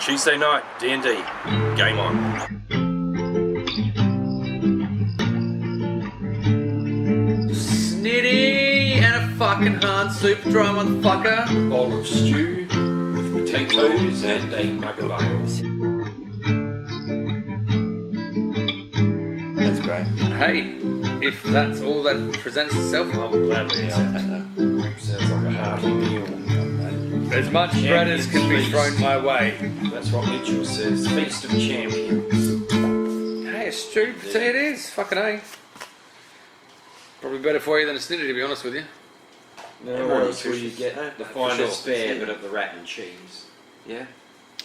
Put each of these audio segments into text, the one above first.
Tuesday night, D&D. Game on. Snitty and a fucking hard super dry motherfucker. A bowl of stew with potatoes and a mug of ale. That's great. Hey, if that's all that presents itself, I'll gladly accept that. Sounds like a hearty meal. as much bread as can be thrown my way. That's what Mitchell says. Feast of champions. Hey, a stew potato it is. Fucking A. Probably better for you than a snitty, to be honest with you. No worries where you get the finest fare, but of the rat and cheese. Yeah,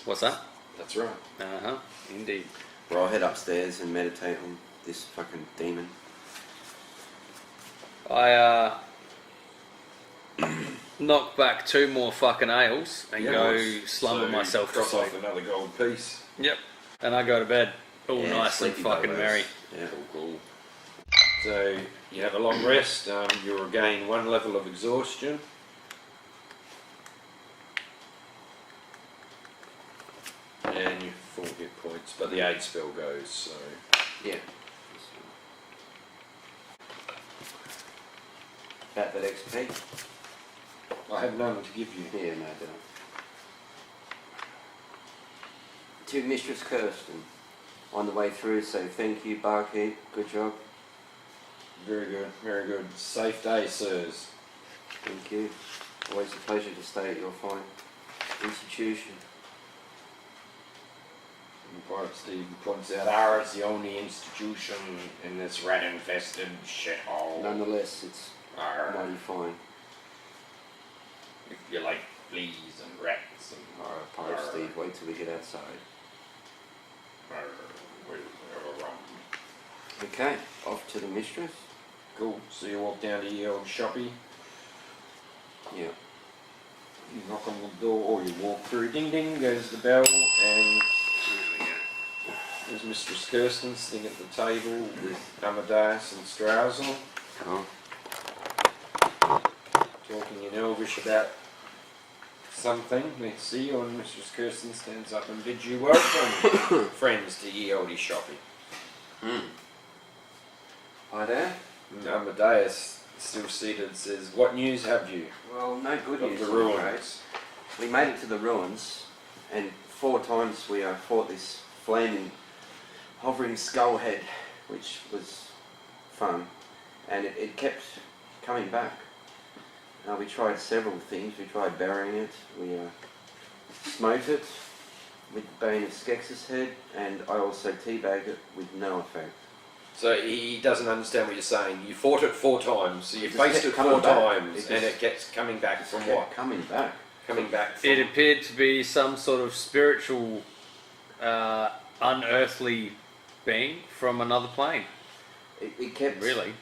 What's that? That's right. Uh-huh, indeed. well, I'll head upstairs and meditate on this fucking demon. I knock back 2 more fucking ales and go slumber myself to Drop sleep. off another gold piece. Yep. And I go to bed all Yeah, nice and sleepy fucking bobos. merry. Yeah. Cool. So you have a long rest. You regain 1 level of exhaustion. And you 4 hit points, but the aid spell goes, so... Yeah. About that XP? I have none to give you. Yeah, no, don't. To Mistress Kirsten, on the way through, so thank you, Barkeep, good job. Very good, very good. Safe day, sirs. Thank you. Always a pleasure to stay at your fine institution. And Pirate Steve points out, ours the only institution in this rat-infested shithole. Nonetheless, it's Arr. mighty fine. If you like fleas and rats and... Alright, Pirate Arr. Steve, wait till we get outside. Arr. Okay, off to the Mistress. Cool, so you walk down to your old shoppy, Yeah. you knock on the door, or you walk through, ding ding, goes the bell, and there's Mistress Kirsten sitting at the table with Amadeus and Strauzel, Oh, talking in Elvish about something. Let's see, and Mistress Kirsten stands up and bids you welcome, friends, to ye olde shoppy. hi there. And Amadeus, still seated, says, "What news have you Well, no good of news. the I'm afraid. ruins?" We made it to the ruins, and 4 times we fought this flaming, hovering skull head, which was fun, and it kept coming back. We tried several things. We tried burying it, we smote it with the bane of Skex's head, and I also teabagged it with no effect. So he doesn't understand what you're saying. You fought it 4 times, so you It just faced kept it coming 4 back. times, It and just- it gets coming back from Kept what? coming back. Coming back from... It appeared to be some sort of spiritual, unearthly being from another plane. It kept Really?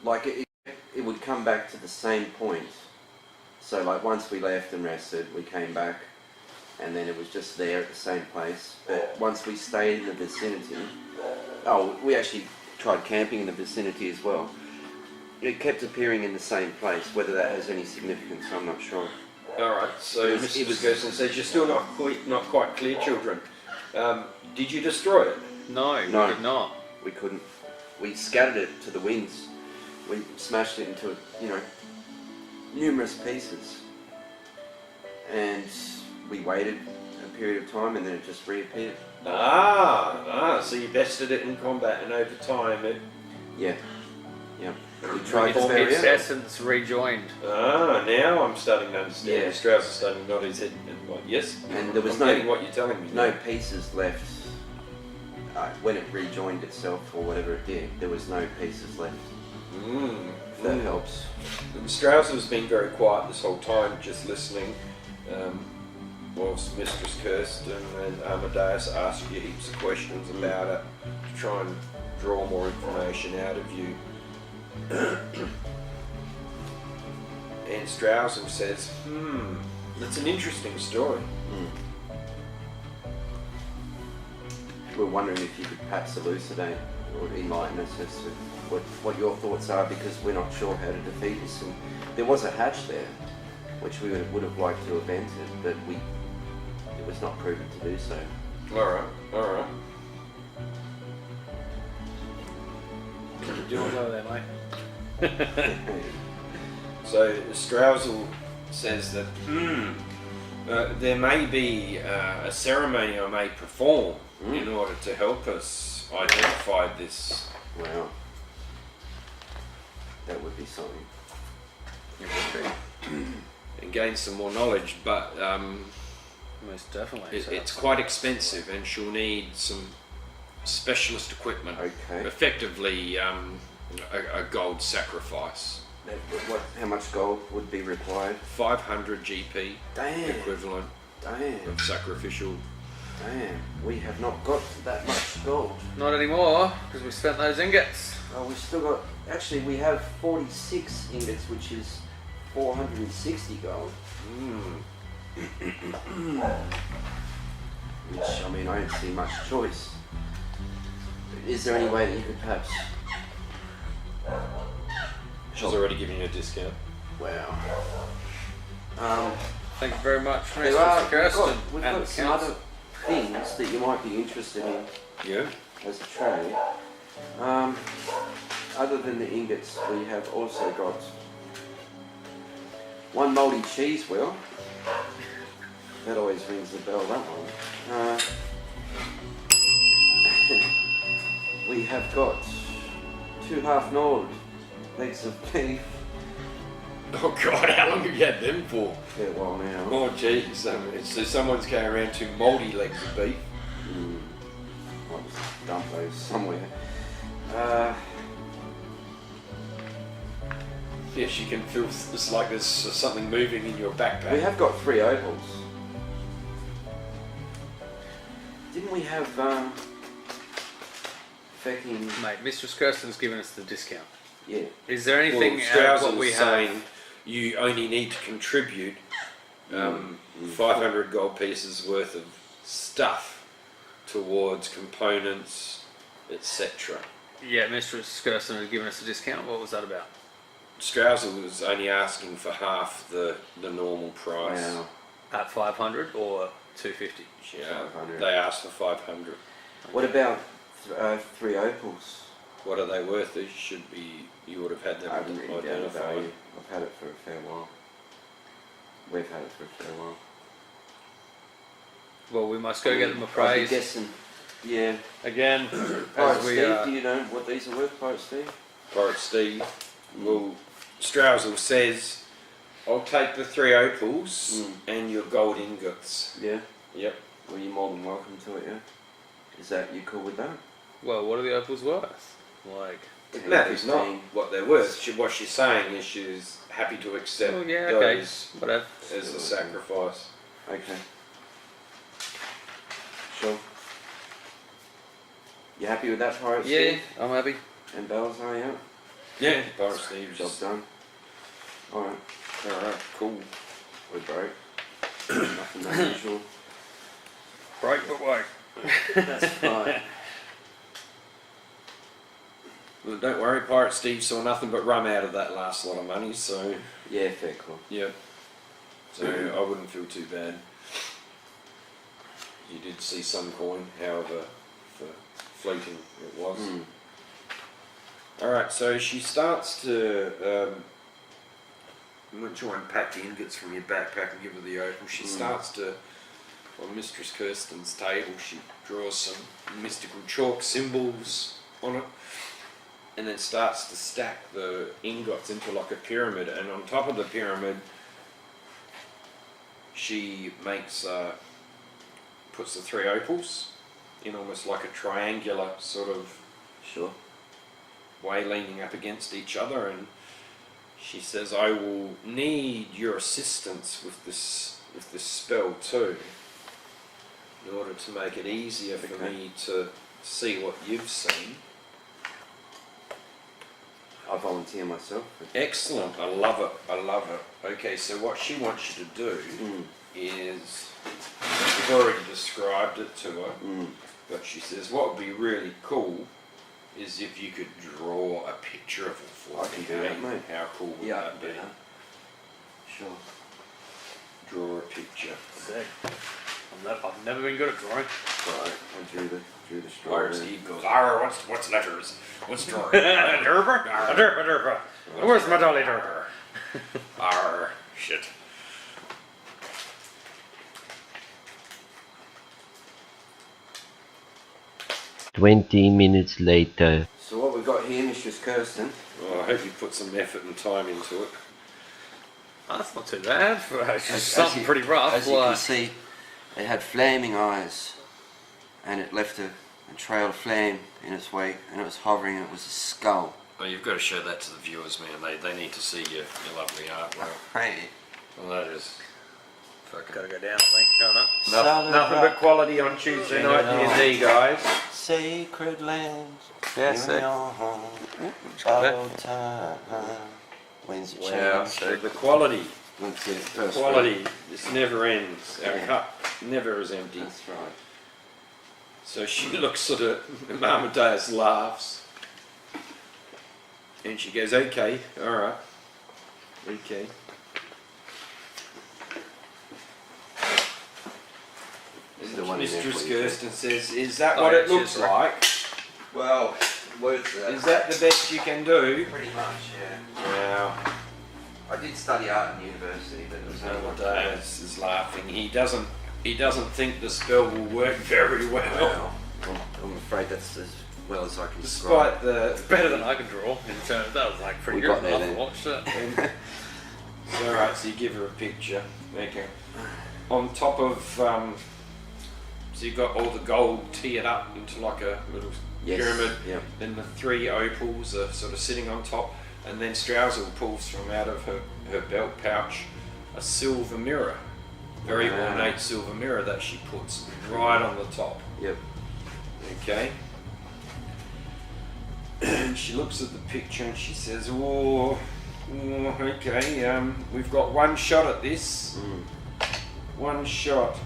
like it would come back to the same point. So like once we left and rested, we came back, and then it was just there at the same place. But once we stayed in the vicinity, we actually tried camping in the vicinity as well. It kept appearing in the same place. Whether that has any significance, I'm not sure. Alright, so It was- Mr. Gerson says, you're still not quite clear, children. Did you destroy it? No, No. we did not. We couldn't. We scattered it to the winds. We smashed it into, numerous pieces. And we waited a period of time, and then it just reappeared. So you bested it in combat, and over time it... Yeah. We tried to Its bury it. essence rejoined. Now I'm starting to understand. Yeah. Strauss is starting to nod his head and like, yes, And there was I'm getting what you're telling me. no pieces left. When it rejoined itself, or whatever it did, there was no pieces left. If that helps. And Strauss has been very quiet this whole time, just listening, whilst Mistress Kirsten and Amadeus ask you heaps of questions about it to try and draw more information out of you. And Strauss says, that's an interesting story. We're wondering if you could perhaps elucidate or enlighten us as to what your thoughts are, because we're not sure how to defeat this. And there was a hatch there, which we would have liked to have entered, but it was not proven to do so. Alright. Do it well there, mate. So Straussel says that there may be a ceremony I may perform in order to help us identify this. Wow. That would be something. And gain some more knowledge, but Most definitely. it's quite expensive, and she'll need some specialist equipment. Okay. Effectively, a gold sacrifice. How much gold would be required? 500 GP Damn. equivalent Damn. of sacrificial. Damn. We have not got that much gold. Not anymore, because we spent those ingots. Oh, we've still got. Actually, we have 46 ingots, which is 460 gold. Which, I mean, I don't see much choice. Is there any way that you could perhaps... She's already giving you a discount. Wow. Thank you very much, There are, Mr. Kirsten. we've and got the some council. other things that you might be interested in Yeah. as a trade. Other than the ingots, we have also got one mouldy cheese wheel. That always rings the bell, that one. We have got 2 half-gnawed legs of beef. Oh God, how long have you had them for? Yeah, well now. Oh jeez, so someone's going around 2 mouldy legs of beef. I'll just dump those somewhere. Yes, you can feel it's like there's something moving in your backpack. We have got 3 opals. Didn't we have fucking... Mate, Mistress Kirsten's given us the discount. Yeah. Is there anything out of Strauss what we is have? saying you only need to contribute 500 gold pieces worth of stuff towards components, etc. Yeah, Mistress Kirsten has given us a discount. What was that about? Straussel was only asking for half the normal price. Wow. At 500 or 250? Yeah, 500. they asked for 500. What about 3 opals? What are they worth? They should be. You would have had them I haven't written down the identified. value. I've had it for a fair while. We've had it for a fair while. Well, we must go get them I'd be appraised guessing. Yeah. again. Pirate as we, Steve, do you know what these are worth, Pirate Steve? Pirate Steve. Well, Straussel says, "I'll take the 3 opals and your gold ingots." Yeah. Yep. Well, you're more than welcome to it, yeah? Is that, you cool with that? Well, what are the opals worth? Like, It matters not 15. what they're worth. What she's saying is she's happy to accept oh yeah, okay, those whatever. as a sacrifice. Okay. Sure. You happy with that, Pirate Yeah, Steve? I'm happy. And bells, are you? Yeah. Pirate Steve. Job done. Alright. Alright, cool. We're broke. Nothing unusual. Right, but wait. That's fine. Well, don't worry, Pirate Steve saw nothing but rum out of that last lot of money, so Yeah, fair call. yeah. So I wouldn't feel too bad. You did see some coin, however fleeting it was. Alright, so she starts to once you unpack the ingots from your backpack and give her the opal, she starts to, on Mistress Kirsten's table, she draws some mystical chalk symbols on it, and then starts to stack the ingots into like a pyramid, and on top of the pyramid she makes puts the 3 opals in almost like a triangular sort of Sure. way, leaning up against each other, and she says, "I will need your assistance with this spell too, in order to make it easier for me to see what you've seen." I volunteer myself. Excellent, I love it, I love it. Okay, so what she wants you to do is, you've already described it to her, but she says what would be really cool is if you could draw a picture of it for I me. can do that, mate. How cool would Yeah, I that can be? do that. Sure. Draw a picture. Sick. I've never been good at drawing. Right, I drew the straw. Where's there. he goes, "Arr, what's letters? What's drawing?" Derber? A derber. Where's my dolly derber? Arr, shit. Twenty minutes later. So what we've got here, Mistress Kirsten. Well, I hope you put some effort and time into it. Oh, that's not too bad. It's just As something you- pretty rough. As you like, can see, it had flaming eyes, and it left a trail of flame in its wake, and it was hovering, and it was a skull. Oh, you've got to show that to the viewers, man. They need to see your lovely artwork. Hey. Well, that is fucking... gotta go down, I think. Go on. Nothing but quality on Tuesday night D&D, guys. Sacred land, Yes, in eh? your home, that. all time. When's it Wow, change? so the quality, Once it first quality, this never ends. Our cup never is empty. That's right. So she looks at it, and Amadeus laughs. And she goes, "Okay, alright. Okay." This is the one in there Mistress for you, Kirsten says, "Is that Oh, what yeah, it looks cheers, like? Well, words are Is that the best you can do?" pretty much, yeah. Now, I did study art in university, but it was only one Amadeus is laughing. He doesn't think the spell will work very well. Well, I'm afraid that's as well as I can describe. Despite the It's better than I could draw. In terms, that was like pretty We good. got there I then. watched it. Alright, so you give her a picture. Okay. On top of, so you've got all the gold tiered up into like a little Yes, pyramid. yeah. Then the three opals are sort of sitting on top. And then Strauzel pulls from out of her belt pouch a silver mirror. Very Wow. ornate silver mirror that she puts right on the top. Yep. Okay. And she looks at the picture and she says, "Oh, okay, we've got one shot at this. One shot.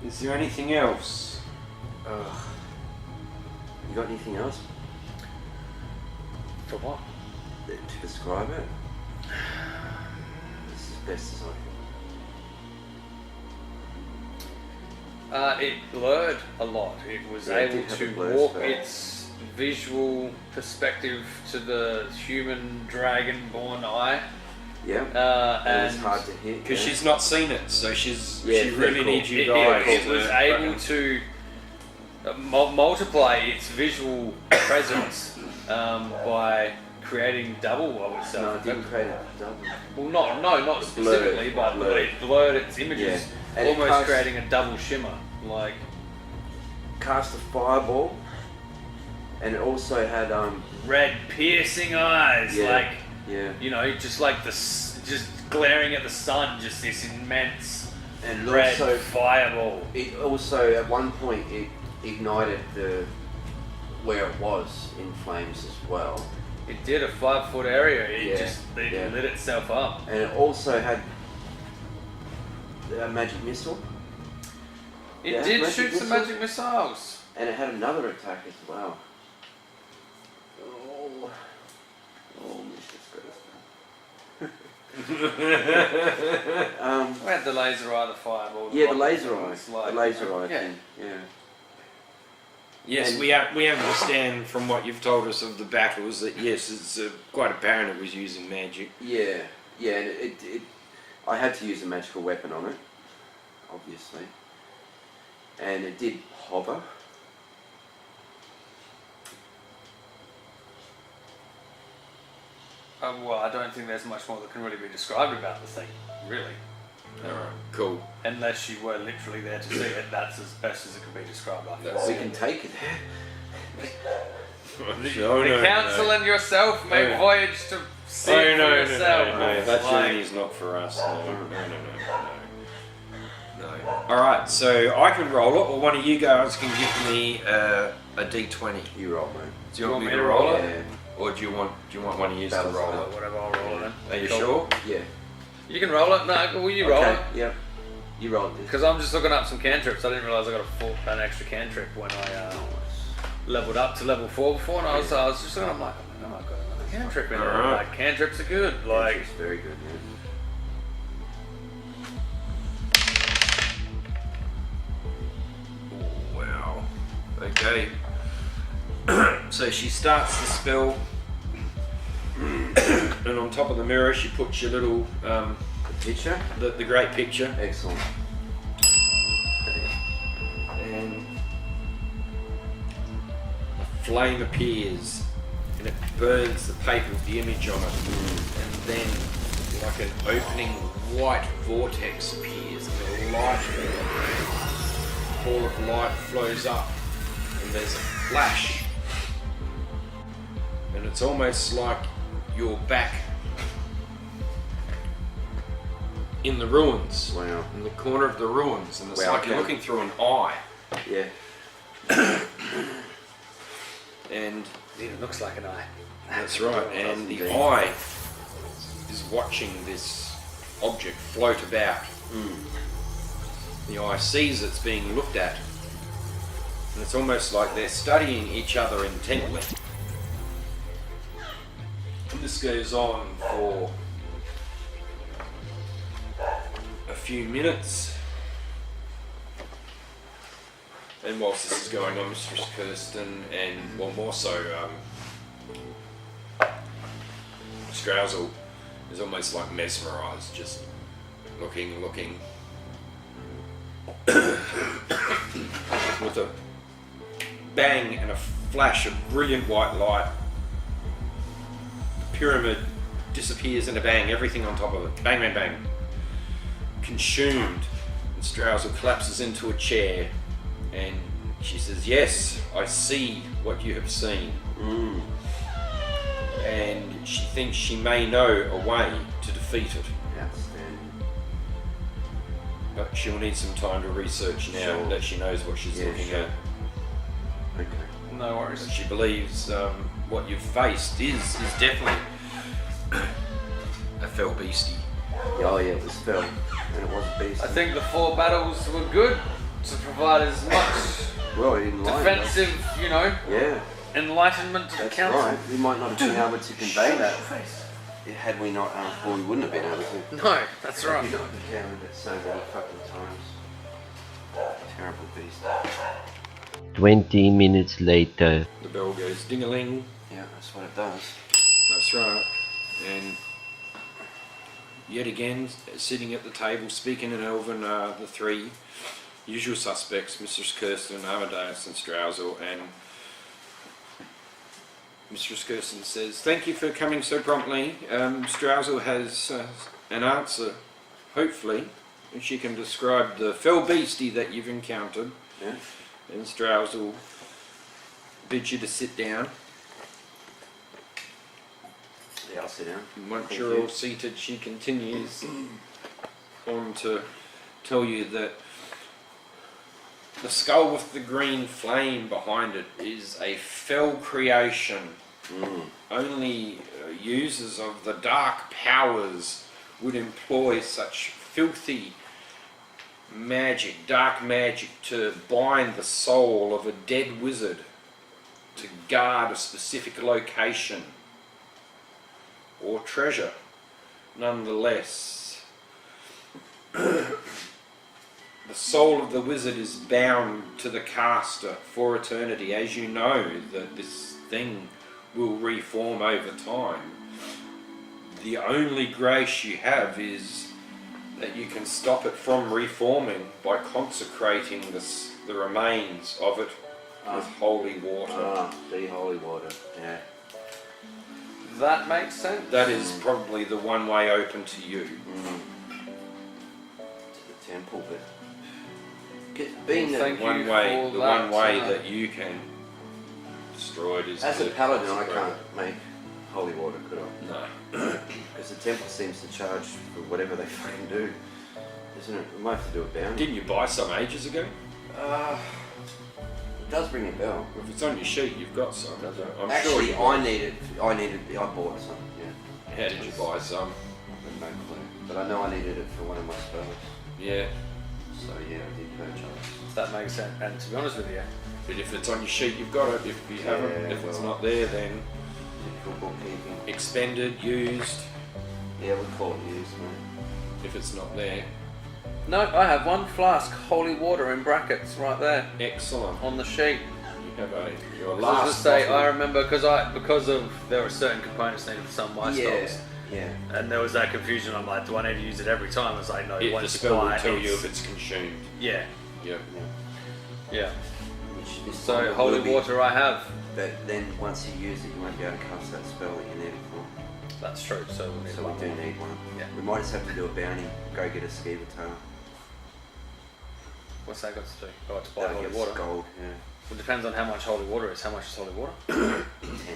Is there anything else?" You got anything else For what? to describe it? This is best as I can. It blurred a lot. It was Yeah, it able did have a to blur warp spell. its visual perspective to the human dragon-born eye, Yeah. and it was hard to hit. Because yeah. she's not seen it, so Yeah, she very really cool. needs you it guys. was to able fucking- to multiply its visual presence by creating double, I would say. No, it didn't create a double. Well, not Blurred, specifically, but blurred. it blurred its images, Yeah. And it almost cast- creating a double shimmer. Like, Cast a fireball, and it also had red piercing eyes, Yeah. like, yeah, you know, just like just glaring at the sun, just this immense and red also fireball. it also at one point it ignited where it was in flames as well, It did a 5-foot area. It Yeah, just it yeah. lit itself up. and it also had a magic missile, It Yeah, did magic shoot some missile. magic missiles. and it had another attack as well. Oh, Mistress Kirsten. We had the laser eye, the fireball. Yeah, the laser eye, It's like- the laser eye yeah. thing. Yeah. Yes, And- we understand from what you've told us of the battles that yes, it's quite apparent it was using magic. Yeah, yeah, and it I had to use a magical weapon on it, obviously, and it did hover. Well, I don't think there's much more that can really be described about the thing, really. Alright, cool. Unless you were literally there to see it, that's as best as it can be described. I think. That's We can take it. The council and yourself may Oh. voyage to see Oh, it no, for no, yourself. no, that Like, journey's not for us. No. Alright, so I can roll it, or one of you guys can give me a D20. You roll, mate. Do you want me to roll it? Yeah. Or do you want one of you to Battle roll style. it? whatever, I'll roll it then. Are you Cool. sure? Yeah. You can roll it. No, will you roll Okay. it? Yep. You roll it. Because I'm just looking up some cantrips. I didn't realise I got an extra cantrip when I leveled up to level 4 before, and I was just looking. I'm like, oh my god, another cantrip in there. Alright. Like, cantrips are good. Like, It's very good. Yeah. Okay. So she starts the spell, and on top of the mirror she puts your little Picture? the great picture, Excellent. and a flame appears, and it burns the paper with the image on it, and then like an opening white vortex appears, and a light ball of light flows up, and there's a flash, and it's almost like you're back in the ruins. Wow. In the corner of the ruins, and it's Wow, like you're okay. looking through an eye, Yeah. and It looks like an eye. that's right, and the Indeed. eye is watching this object float about. The eye sees it's being looked at, and it's almost like they're studying each other intently. And this goes on for a few minutes. And whilst this is going on, Mistress Kirsten and, well, more so, Strauzel is almost like mesmerised, just looking. With a bang and a flash of brilliant white light, the pyramid disappears in a bang, everything on top of it. Bang, bang, bang. Consumed. And Strauzel collapses into a chair, and she says, "Yes, I see what you have seen." And she thinks she may know a way to defeat it, Outstanding. but she'll need some time to research now Sure. that she knows what she's Yeah, looking sure. at. Okay. No worries. She believes what you've faced is definitely a fell beastie. Oh yeah, it was fell, and it was a beast. I think the 4 battles were good to provide as much Well, he didn't lie. defensive, Yeah, enlightenment to the that's council. right. We might not have been able to convey that had we not. Well, we wouldn't have been able to. No, that's right. You know, encountered it so many fucking times. Terrible beast. 20 minutes later. The bell goes ding-a-ling. Yeah, that's what it does. That's right. And yet again, sitting at the table, speaking in Elven, the 3 usual suspects, Mistress Kirsten, Amadeus and Strauzel, and Mistress Kirsten says, "Thank you for coming so promptly. Strauzel has an answer, hopefully, and she can describe the fell beastie that you've encountered." Yeah. And Strauzel bids you to sit down. Yeah, I'll sit down. And once Thank you're you. all seated, she continues on to tell you that the skull with the green flame behind it is a fell creation. Only users of the dark powers would employ such filthy magic, dark magic, to bind the soul of a dead wizard to guard a specific location or treasure. Nonetheless, the soul of the wizard is bound to the caster for eternity. As you know that this thing will reform over time. The only grace you have is that you can stop it from reforming by consecrating the remains of it with holy water. The holy water. Yeah. That makes sense. That is probably the one way open to you. To the temple, but being that Thank you One way, for the that, one way that you can destroy it is as a to paladin, I consecrate can't make holy water, could I? it. No. Because the temple seems to charge for whatever they fucking do, isn't it? We might have to do a bounty. Didn't you buy some ages ago? It does ring a bell. If it's on your sheet, you've got some. I'm Actually, sure. I bought some. Yeah. How did you buy some? I've no clue, but I know I needed it for one of my spells. Yeah. So yeah, I did purchase. That makes sense. And to be honest with you, But if it's on your sheet, you've got it. If you haven't, Yeah, if it's well. not there, then Difficult bookkeeping. expended, used. Yeah, we call it used, man. If it's not there, no, I have 1 flask holy water in brackets right there excellent. on the sheet. You Have a your I was last just say, bottle. I remember because of there were certain components needed for some of my spells, Yeah. and there was that confusion. I'm like, do I need to use it every time? I was like, no, The once you spell will buy it, tell you it's- if it's consumed. Yeah, Yep. yeah. Which this So time it holy will be, water I have. But then once you use it, you won't be able to cast that spell that you need it for. That's true. So we'll need So one we do more. need one. Yeah. We might just have to do a bounty. Go get a skeever tail. What's that got to do? Oh, to buy That'll holy give us water. gold. Yeah. Well, it depends on how much holy water is. How much is holy water? 10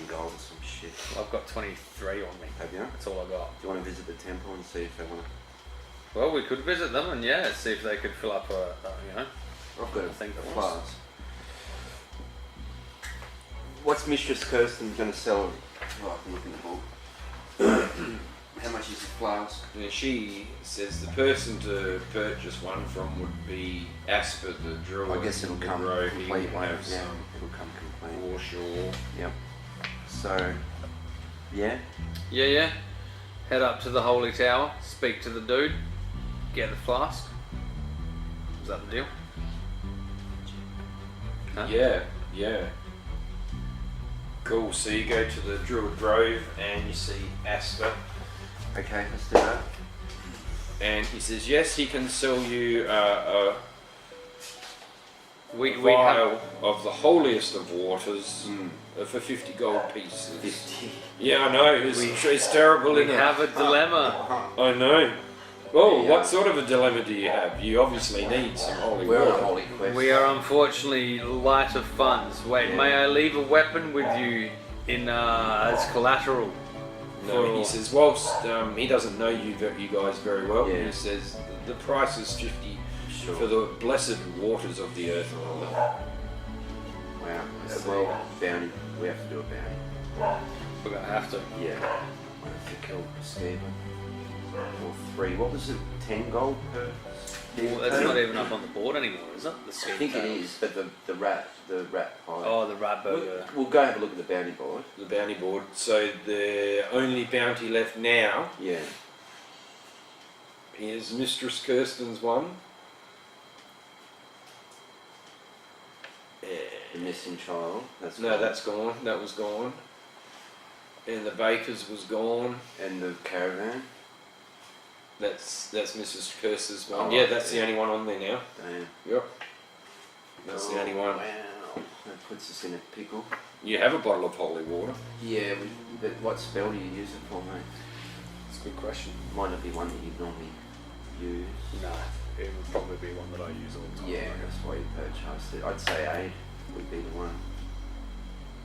gold or some shit. I've got 23 on me. Have you? That's all I got. Do you want to visit the temple and see if they want to? Well, we could visit them and see if they could fill up I've got a think thing that of was. flask. What's Mistress Kirsten going to sell? Oh, I can look in the book. How much is the flask? And she says the person to purchase one from would be Asper the druid. I guess it'll in the come grove. He complete. will Won't have it? Yeah, some it'll come complete. foreshore. Yep. So, yeah. Yeah. Head up to the holy tower, speak to the dude, get the flask. Is that the deal? Huh? Yeah. Cool. So you go to the druid grove and you see Asper. Okay, let's do that. And he says, yes, he can sell you a We vial have of the holiest of waters Mm. for 50 gold pieces. 50. Yeah, I know. It's terrible, we isn't it? have a dilemma. I know. Oh, Yeah. what sort of a dilemma do you have? You obviously need some holy We're on a water. holy quest. We are unfortunately light of funds. Wait, Yeah. may I leave a weapon with you in as collateral? No, he says, whilst he doesn't know you guys very well, Yeah. he says the price is 50 Sure. for the blessed waters of the earth and all that. Wow. Well, bounty. We have to do a bounty. We're gonna have to. Yeah. I have to kill a skeever. Or 3. What was it? 10 gold per? Well, it's not even up on the board anymore, is it? The I think it is, but the rat pie. Oh, the rat burger. We'll go have a look at the bounty board. The bounty board. So the only bounty left now Yeah. is Mistress Kirsten's one. The missing child. That's No, gone. that's gone. That was gone. And the baker's was gone. And the caravan. That's Mrs. Kirsten's one. Oh, Yeah, that's yeah. the only one on there now. Damn. Yep. That's the only one. Wow. That puts us in a pickle. You have a bottle of holy water. Yeah, but what spell do you use it for, mate? That's a good question. Might not be one that you normally use. No, it would probably be one that I use all the time. Yeah, that's why you purchased it. I'd say aid would be the one.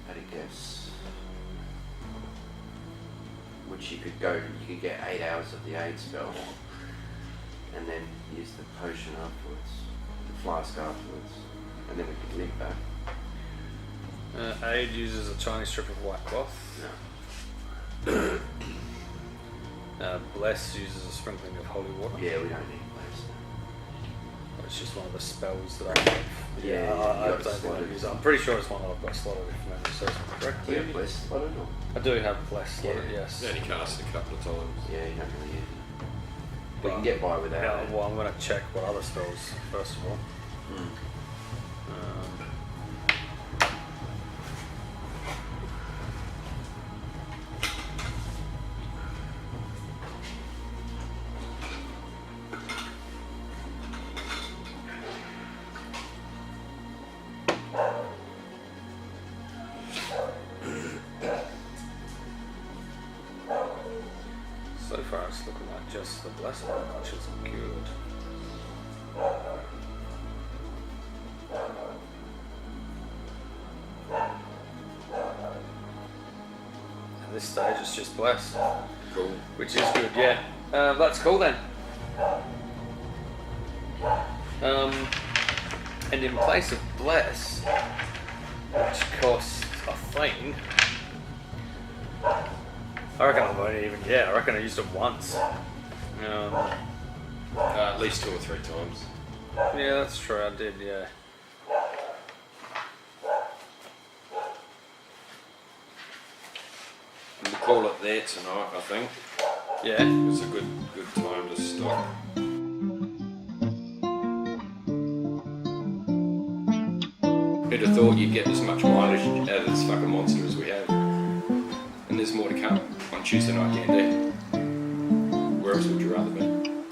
At a guess. Which you could get 8 hours of the aid spell. And then use the potion afterwards. The flask afterwards. And then we could live back. Aid uses a tiny strip of white cloth. No. Bless uses a sprinkling of holy water. Yeah, we don't need blessed. It's just one of the spells that I have. Yeah, I you don't got think I slotted. use it. I'm pretty sure it's one that I've got slotted if memory serves me Do you correctly. have blessed? I don't know. I do have bless slotted, Yeah. yes. You only cast it a couple of times. Yeah, you don't really use it. We can get by without Yeah, it. well, I'm going to check what other spells first of all. Mm. So far it's looking like just the bless one, which is good. At this stage it's just bless, Cool. which is good, yeah. That's cool then. And in place of bless, which costs a thing, I reckon I've only even, I reckon I used it once. At least 2 or 3 times. Yeah, that's true, I did, yeah. We'll call it there tonight, I think. Yeah. It's a good time to stop. Who'd have thought you'd get as much mileage out of this fucking monster as we have? And there's more to come on Tuesday night, D&D. Where else would you rather be?